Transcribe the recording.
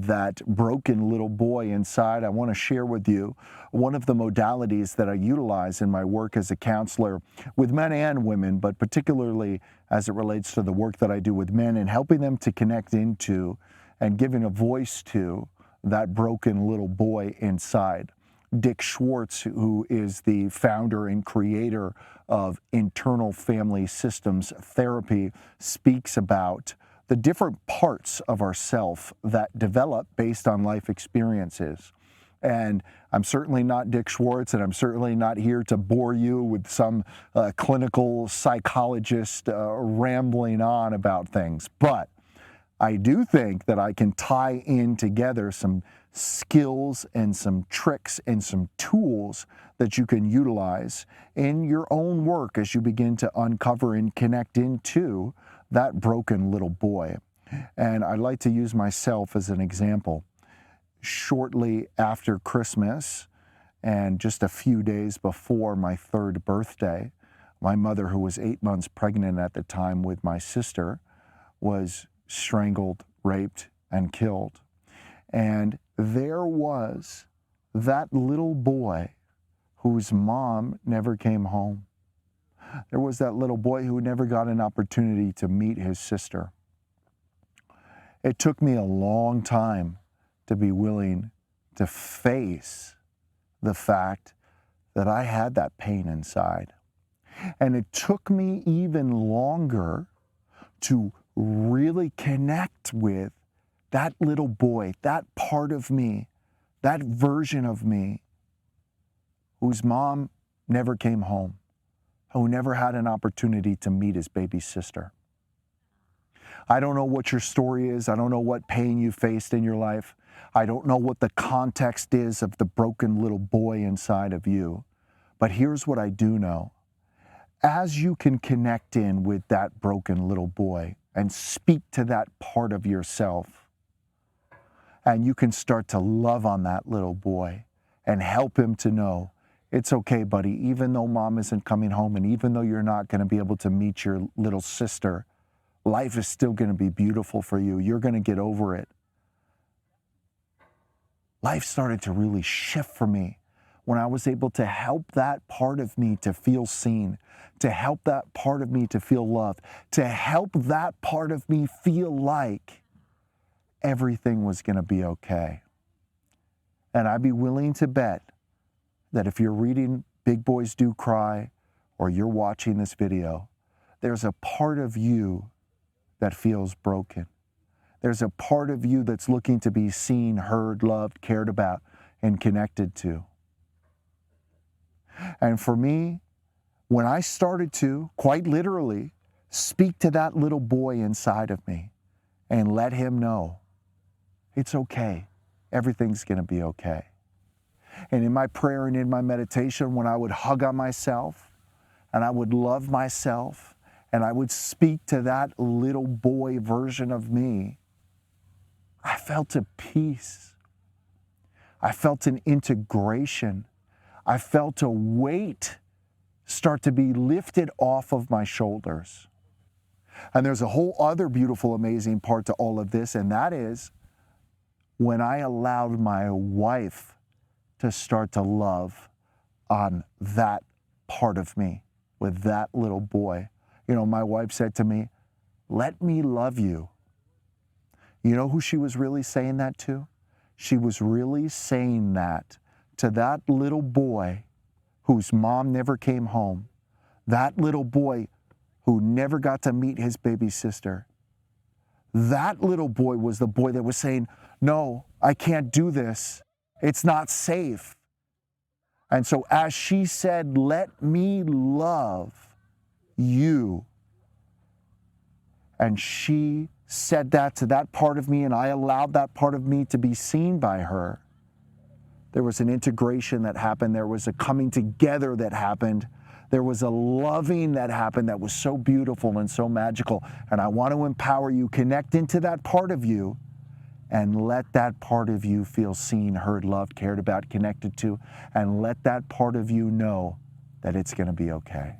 that broken little boy inside, I want to share with you one of the modalities that I utilize in my work as a counselor with men and women, but particularly as it relates to the work that I do with men and helping them to connect into and giving a voice to that broken little boy inside. Dick Schwartz, who is the founder and creator of internal family systems therapy, speaks about the different parts of ourself that develop based on life experiences. And I'm certainly not Dick Schwartz, and I'm certainly not here to bore you with some clinical psychologist rambling on about things. But I do think that I can tie in together some skills and some tricks and some tools that you can utilize in your own work as you begin to uncover and connect into that broken little boy. And I'd like to use myself as an example. Shortly after Christmas and just a few days before my 3rd birthday, my mother, who was 8 months pregnant at the time with my sister, was strangled, raped, and killed. And there was that little boy whose mom never came home. There was that little boy who never got an opportunity to meet his sister. It took me a long time to be willing to face the fact that I had that pain inside. And it took me even longer to really connect with that little boy, that part of me, that version of me whose mom never came home, who never had an opportunity to meet his baby sister. I don't know what your story is. I don't know what pain you faced in your life. I don't know what the context is of the broken little boy inside of you. But here's what I do know. As you can connect in with that broken little boy and speak to that part of yourself, and you can start to love on that little boy and help him to know, it's okay, buddy, even though mom isn't coming home and even though you're not going to be able to meet your little sister, life is still going to be beautiful for you. You're going to get over it. Life started to really shift for me when I was able to help that part of me to feel seen, to help that part of me to feel loved, to help that part of me feel like everything was going to be okay. And I'd be willing to bet that if you're reading Big Boys Do Cry or you're watching this video, there's a part of you that feels broken. There's a part of you that's looking to be seen, heard, loved, cared about, and connected to. And for me, when I started to, quite literally, speak to that little boy inside of me and let him know, it's okay, everything's going to be okay. And in my prayer and in my meditation, when I would hug on myself and I would love myself and I would speak to that little boy version of me, I felt a peace. I felt an integration. I felt a weight start to be lifted off of my shoulders. And there's a whole other beautiful, amazing part to all of this, and that is when I allowed my wife to start to love on that part of me with that little boy. You know, my wife said to me, let me love you. You know who she was really saying that to? She was really saying that to that little boy whose mom never came home, that little boy who never got to meet his baby sister. That little boy was the boy that was saying, no, I can't do this. It's not safe. And so as she said, let me love you, and she said that to that part of me, and I allowed that part of me to be seen by her, there was an integration that happened. There was a coming together that happened. There was a loving that happened that was so beautiful and so magical. And I want to empower you, connect into that part of you, and let that part of you feel seen, heard, loved, cared about, connected to, and let that part of you know that it's going to be okay.